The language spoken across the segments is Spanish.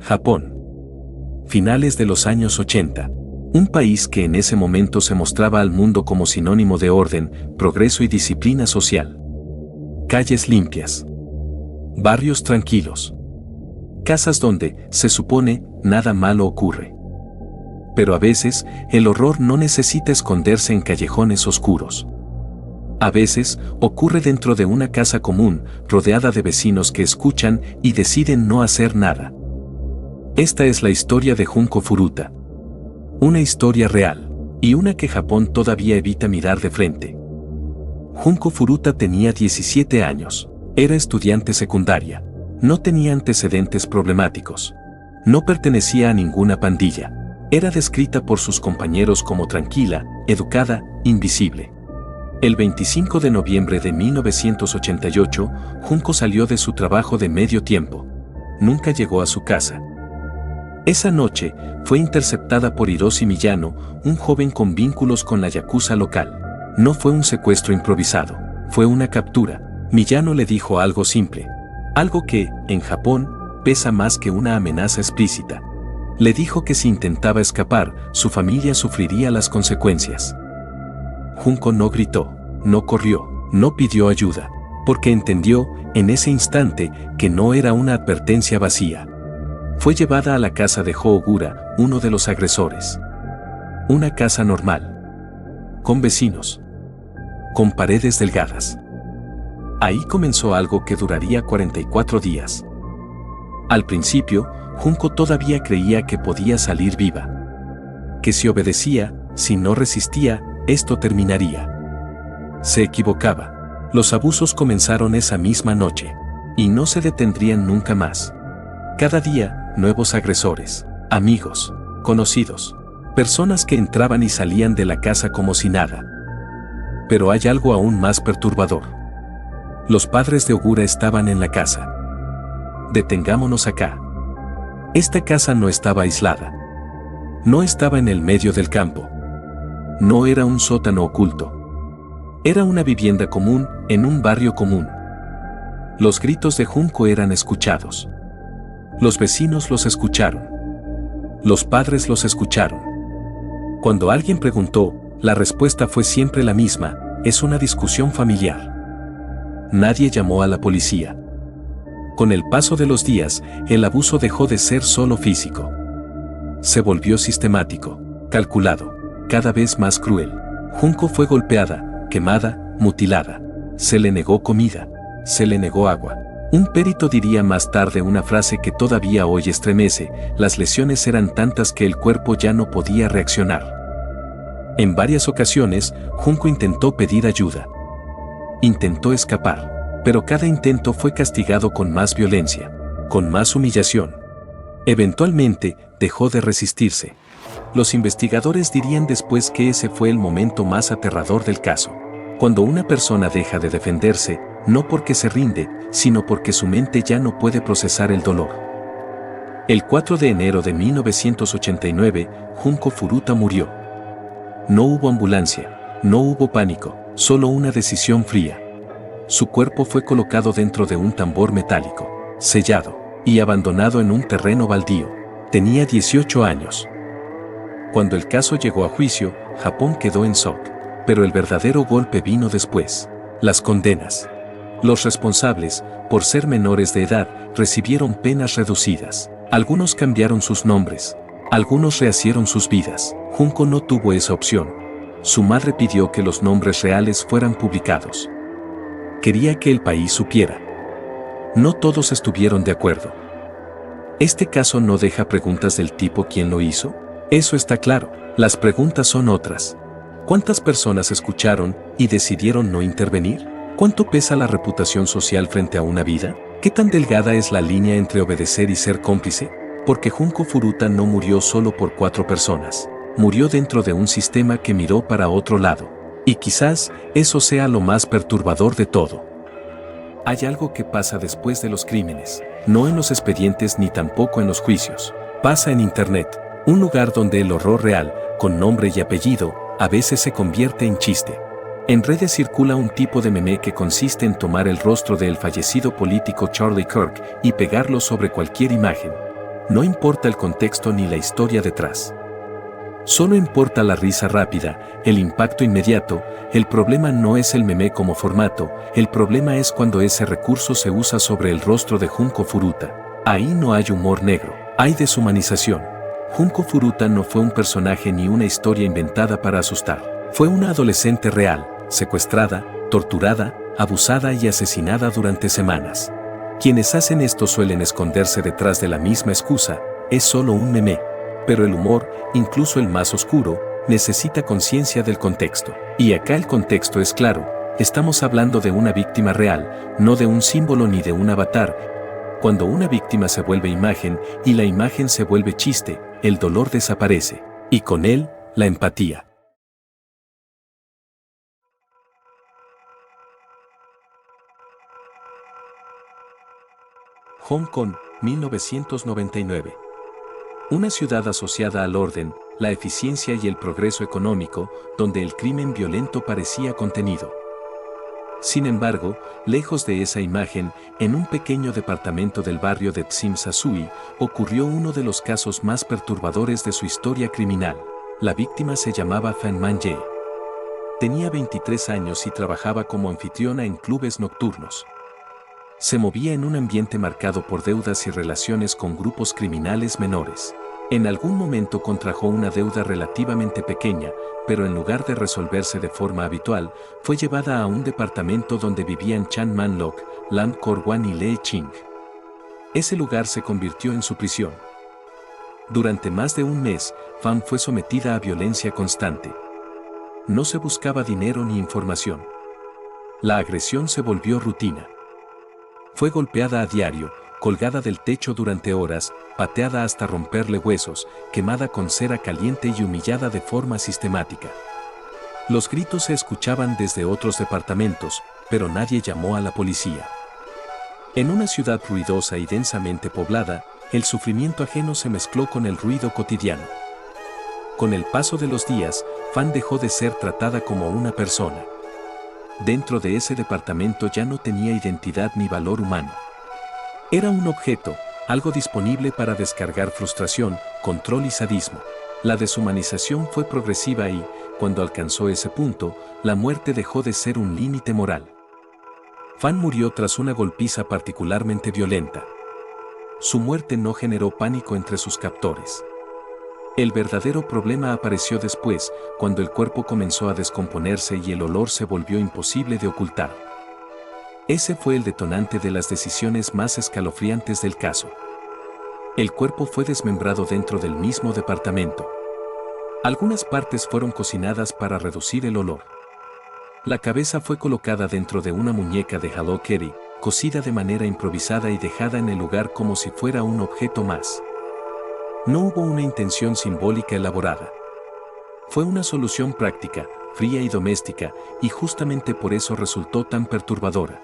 Japón. Finales de los años 80. Un país que en ese momento se mostraba al mundo como sinónimo de orden, progreso y disciplina social. Calles limpias. Barrios tranquilos. Casas donde, se supone, nada malo ocurre. Pero a veces, el horror no necesita esconderse en callejones oscuros. A veces, ocurre dentro de una casa común, rodeada de vecinos que escuchan y deciden no hacer nada. Esta es la historia de Junko Furuta. Una historia real, y una que Japón todavía evita mirar de frente. Junko Furuta tenía 17 años, era estudiante secundaria, no tenía antecedentes problemáticos, no pertenecía a ninguna pandilla, era descrita por sus compañeros como tranquila, educada, invisible. El 25 de noviembre de 1988, Junko salió de su trabajo de medio tiempo. Nunca llegó a su casa. Esa noche, fue interceptada por Hiroshi Miyano, un joven con vínculos con la yakuza local. No fue un secuestro improvisado, fue una captura. Miyano le dijo algo simple. Algo que, en Japón, pesa más que una amenaza explícita. Le dijo que si intentaba escapar, su familia sufriría las consecuencias. Junko no gritó, no corrió, no pidió ayuda, porque entendió, en ese instante, que no era una advertencia vacía. Fue llevada a la casa de Ogura, uno de los agresores. Una casa normal. Con vecinos. Con paredes delgadas. Ahí comenzó algo que duraría 44 días. Al principio, Junko todavía creía que podía salir viva. Que si obedecía, si no resistía, esto terminaría. Se equivocaba. Los abusos comenzaron esa misma noche. Y no se detendrían nunca más. Cada día, nuevos agresores, amigos, conocidos, personas que entraban y salían de la casa como si nada. Pero hay algo aún más perturbador. Los padres de Ogura estaban en la casa. Detengámonos acá. Esta casa no estaba aislada. No estaba en el medio del campo. No era un sótano oculto. Era una vivienda común, en un barrio común. Los gritos de Junko eran escuchados. Los vecinos los escucharon. Los padres los escucharon. Cuando alguien preguntó, la respuesta fue siempre la misma: es una discusión familiar. Nadie llamó a la policía. Con el paso de los días, el abuso dejó de ser solo físico. Se volvió sistemático, calculado, cada vez más cruel. Junko fue golpeada, quemada, mutilada. Se le negó comida. Se le negó agua. Un perito diría más tarde una frase que todavía hoy estremece: las lesiones eran tantas que el cuerpo ya no podía reaccionar. En varias ocasiones, Junko intentó pedir ayuda. Intentó escapar, pero cada intento fue castigado con más violencia, con más humillación. Eventualmente, dejó de resistirse. Los investigadores dirían después que ese fue el momento más aterrador del caso. Cuando una persona deja de defenderse, no porque se rinde, sino porque su mente ya no puede procesar el dolor. El 4 de enero de 1989, Junko Furuta murió. No hubo ambulancia, no hubo pánico, solo una decisión fría. Su cuerpo fue colocado dentro de un tambor metálico, sellado, y abandonado en un terreno baldío. Tenía 18 años. Cuando el caso llegó a juicio, Japón quedó en shock. Pero el verdadero golpe vino después. Las condenas. Los responsables, por ser menores de edad, recibieron penas reducidas. Algunos cambiaron sus nombres. Algunos rehicieron sus vidas. Junko no tuvo esa opción. Su madre pidió que los nombres reales fueran publicados. Quería que el país supiera. No todos estuvieron de acuerdo. ¿Este caso no deja preguntas del tipo ¿quién lo hizo? Eso está claro. Las preguntas son otras. ¿Cuántas personas escucharon y decidieron no intervenir? ¿Cuánto pesa la reputación social frente a una vida? ¿Qué tan delgada es la línea entre obedecer y ser cómplice? Porque Junko Furuta no murió solo por 4 personas. Murió dentro de un sistema que miró para otro lado. Y quizás eso sea lo más perturbador de todo. Hay algo que pasa después de los crímenes, no en los expedientes ni tampoco en los juicios. Pasa en Internet, un lugar donde el horror real, con nombre y apellido, a veces se convierte en chiste. En redes circula un tipo de meme que consiste en tomar el rostro del fallecido político Charlie Kirk y pegarlo sobre cualquier imagen. No importa el contexto ni la historia detrás. Solo importa la risa rápida, el impacto inmediato. El problema no es el meme como formato, el problema es cuando ese recurso se usa sobre el rostro de Junko Furuta. Ahí no hay humor negro, hay deshumanización. Junko Furuta no fue un personaje ni una historia inventada para asustar. Fue una adolescente real, secuestrada, torturada, abusada y asesinada durante semanas. Quienes hacen esto suelen esconderse detrás de la misma excusa, es solo un meme. Pero el humor, incluso el más oscuro, necesita conciencia del contexto. Y acá el contexto es claro, estamos hablando de una víctima real, no de un símbolo ni de un avatar. Cuando una víctima se vuelve imagen y la imagen se vuelve chiste, el dolor desaparece, y con él, la empatía. Hong Kong, 1999. Una ciudad asociada al orden, la eficiencia y el progreso económico, donde el crimen violento parecía contenido. Sin embargo, lejos de esa imagen, en un pequeño departamento del barrio de Tsim Sha Tsui, ocurrió uno de los casos más perturbadores de su historia criminal. La víctima se llamaba Fan Man-ye. Tenía 23 años y trabajaba como anfitriona en clubes nocturnos. Se movía en un ambiente marcado por deudas y relaciones con grupos criminales menores. En algún momento contrajo una deuda relativamente pequeña, pero en lugar de resolverse de forma habitual, fue llevada a un departamento donde vivían Chan Man-lok, Lam Kor-wan y Lee Ching. Ese lugar se convirtió en su prisión. Durante más de un mes, Fan fue sometida a violencia constante. No se buscaba dinero ni información. La agresión se volvió rutina. Fue golpeada a diario, colgada del techo durante horas, pateada hasta romperle huesos, quemada con cera caliente y humillada de forma sistemática. Los gritos se escuchaban desde otros departamentos, pero nadie llamó a la policía. En una ciudad ruidosa y densamente poblada, el sufrimiento ajeno se mezcló con el ruido cotidiano. Con el paso de los días, Fan dejó de ser tratada como una persona. Dentro de ese departamento ya no tenía identidad ni valor humano. Era un objeto, algo disponible para descargar frustración, control y sadismo. La deshumanización fue progresiva y, cuando alcanzó ese punto, la muerte dejó de ser un límite moral. Fan murió tras una golpiza particularmente violenta. Su muerte no generó pánico entre sus captores. El verdadero problema apareció después, cuando el cuerpo comenzó a descomponerse y el olor se volvió imposible de ocultar. Ese fue el detonante de las decisiones más escalofriantes del caso. El cuerpo fue desmembrado dentro del mismo departamento. Algunas partes fueron cocinadas para reducir el olor. La cabeza fue colocada dentro de una muñeca de Hello Kitty, cosida de manera improvisada y dejada en el lugar como si fuera un objeto más. No hubo una intención simbólica elaborada. Fue una solución práctica, fría y doméstica, y justamente por eso resultó tan perturbadora.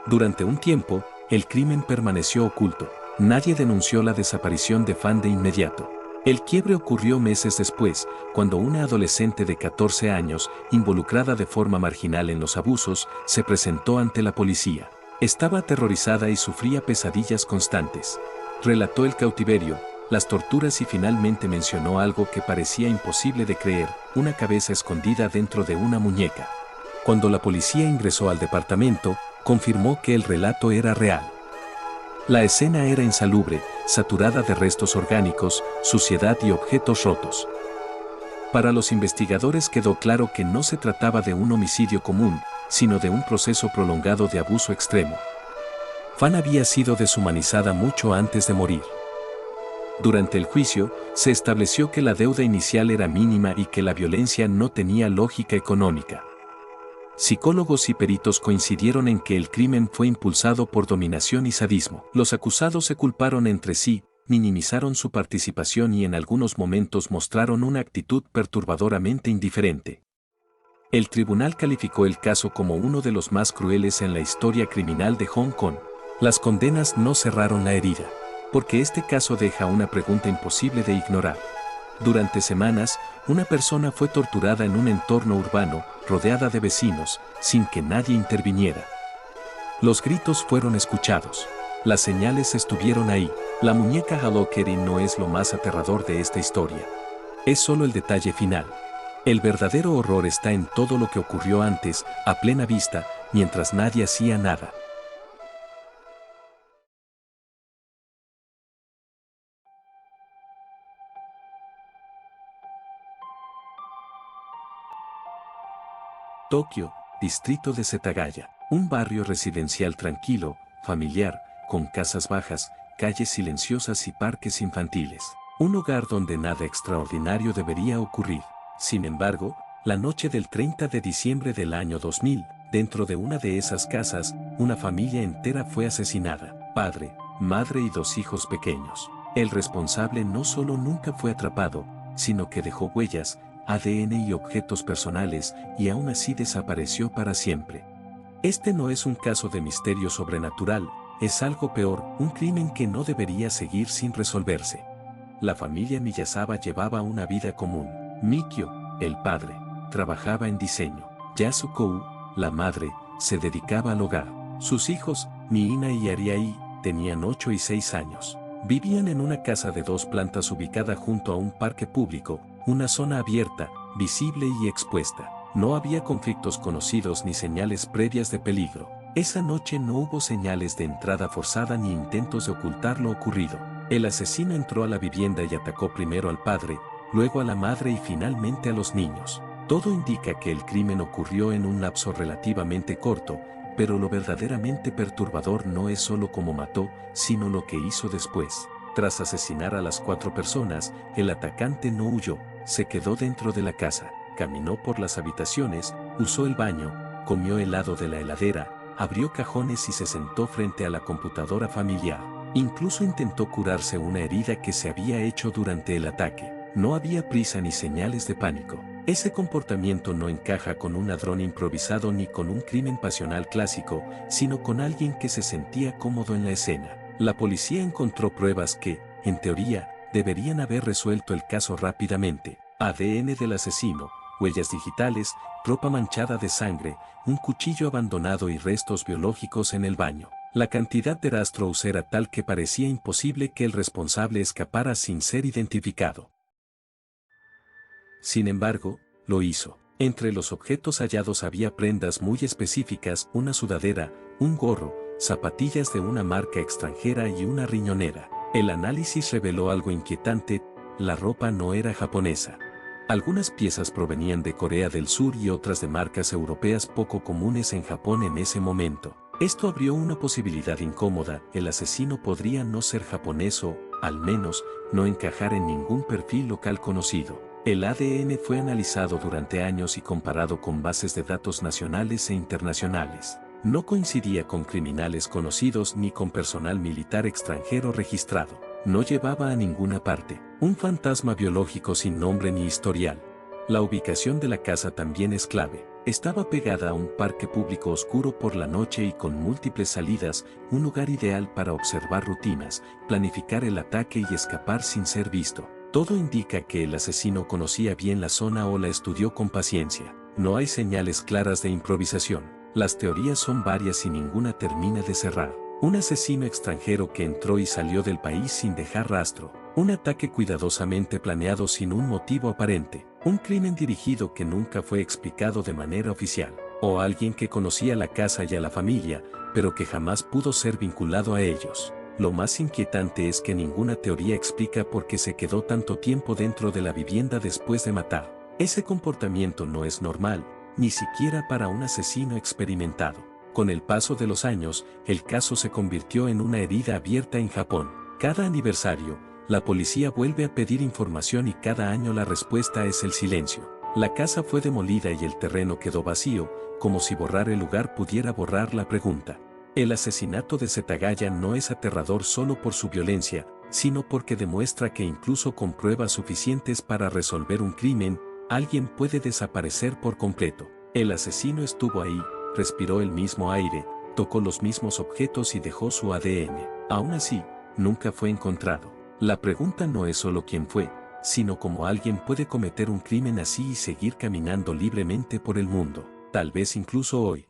Durante un tiempo, el crimen permaneció oculto. Nadie denunció la desaparición de Fan de inmediato. El quiebre ocurrió meses después, cuando una adolescente de 14 años, involucrada de forma marginal en los abusos, se presentó ante la policía. Estaba aterrorizada y sufría pesadillas constantes. Relató el cautiverio, las torturas y finalmente mencionó algo que parecía imposible de creer, una cabeza escondida dentro de una muñeca. Cuando la policía ingresó al departamento, confirmó que el relato era real. La escena era insalubre, saturada de restos orgánicos, suciedad y objetos rotos. Para los investigadores quedó claro que no se trataba de un homicidio común, sino de un proceso prolongado de abuso extremo. Fan había sido deshumanizada mucho antes de morir. Durante el juicio, se estableció que la deuda inicial era mínima y que la violencia no tenía lógica económica. Psicólogos y peritos coincidieron en que el crimen fue impulsado por dominación y sadismo. Los acusados se culparon entre sí, minimizaron su participación y en algunos momentos mostraron una actitud perturbadoramente indiferente. El tribunal calificó el caso como uno de los más crueles en la historia criminal de Hong Kong. Las condenas no cerraron la herida, porque este caso deja una pregunta imposible de ignorar. Durante semanas, una persona fue torturada en un entorno urbano, rodeada de vecinos, sin que nadie interviniera. Los gritos fueron escuchados. Las señales estuvieron ahí, La muñeca Hello Kitty no es lo más aterrador de esta historia. Es solo el detalle final. El verdadero horror está en todo lo que ocurrió antes, a plena vista, mientras nadie hacía nada. Tokio, distrito de Setagaya, un barrio residencial tranquilo, familiar, con casas bajas, calles silenciosas y parques infantiles. Un hogar donde nada extraordinario debería ocurrir. Sin embargo, la noche del 30 de diciembre del año 2000, dentro de una de esas casas, una familia entera fue asesinada. Padre, madre y dos hijos pequeños. El responsable no solo nunca fue atrapado, sino que dejó huellas, ADN y objetos personales, y aún así desapareció para siempre. Este no es un caso de misterio sobrenatural, es algo peor, un crimen que no debería seguir sin resolverse. La familia Miyazawa llevaba una vida común. Mikio, el padre, trabajaba en diseño. Yasuko, la madre, se dedicaba al hogar. Sus hijos, Miina y Ariai, tenían 8 y 6 años. Vivían en una casa de 2 plantas ubicada junto a un parque público, una zona abierta, visible y expuesta. No había conflictos conocidos ni señales previas de peligro. Esa noche no hubo señales de entrada forzada ni intentos de ocultar lo ocurrido. El asesino entró a la vivienda y atacó primero al padre, luego a la madre y finalmente a los niños. Todo indica que el crimen ocurrió en un lapso relativamente corto, pero lo verdaderamente perturbador no es solo cómo mató, sino lo que hizo después. Tras asesinar a las 4 personas, el atacante no huyó, se quedó dentro de la casa, caminó por las habitaciones, usó el baño, comió helado de la heladera, abrió cajones y se sentó frente a la computadora familiar. Incluso intentó curarse una herida que se había hecho durante el ataque. No había prisa ni señales de pánico. Ese comportamiento no encaja con un ladrón improvisado ni con un crimen pasional clásico, sino con alguien que se sentía cómodo en la escena. La policía encontró pruebas que, en teoría, deberían haber resuelto el caso rápidamente. ADN del asesino, huellas digitales, ropa manchada de sangre, un cuchillo abandonado y restos biológicos en el baño. La cantidad de rastros era tal que parecía imposible que el responsable escapara sin ser identificado. Sin embargo, lo hizo. Entre los objetos hallados había prendas muy específicas, una sudadera, un gorro, zapatillas de una marca extranjera y una riñonera. El análisis reveló algo inquietante, la ropa no era japonesa. Algunas piezas provenían de Corea del Sur y otras de marcas europeas poco comunes en Japón en ese momento. Esto abrió una posibilidad incómoda, el asesino podría no ser japonés o, al menos, no encajar en ningún perfil local conocido. El ADN fue analizado durante años y comparado con bases de datos nacionales e internacionales. No coincidía con criminales conocidos ni con personal militar extranjero registrado. No llevaba a ninguna parte. Un fantasma biológico sin nombre ni historial. La ubicación de la casa también es clave. Estaba pegada a un parque público oscuro por la noche y con múltiples salidas, un lugar ideal para observar rutinas, planificar el ataque y escapar sin ser visto. Todo indica que el asesino conocía bien la zona o la estudió con paciencia. No hay señales claras de improvisación. Las teorías son varias y ninguna termina de cerrar. Un asesino extranjero que entró y salió del país sin dejar rastro. Un ataque cuidadosamente planeado sin un motivo aparente. Un crimen dirigido que nunca fue explicado de manera oficial. O alguien que conocía la casa y a la familia, pero que jamás pudo ser vinculado a ellos. Lo más inquietante es que ninguna teoría explica por qué se quedó tanto tiempo dentro de la vivienda después de matar. Ese comportamiento no es normal, ni siquiera para un asesino experimentado. Con el paso de los años, el caso se convirtió en una herida abierta en Japón. Cada aniversario, la policía vuelve a pedir información y cada año la respuesta es el silencio. La casa fue demolida y el terreno quedó vacío, como si borrar el lugar pudiera borrar la pregunta. El asesinato de Setagaya no es aterrador solo por su violencia, sino porque demuestra que incluso con pruebas suficientes para resolver un crimen, alguien puede desaparecer por completo. El asesino estuvo ahí, respiró el mismo aire, tocó los mismos objetos y dejó su ADN. Aún así, nunca fue encontrado. La pregunta no es solo quién fue, sino cómo alguien puede cometer un crimen así y seguir caminando libremente por el mundo, tal vez incluso hoy.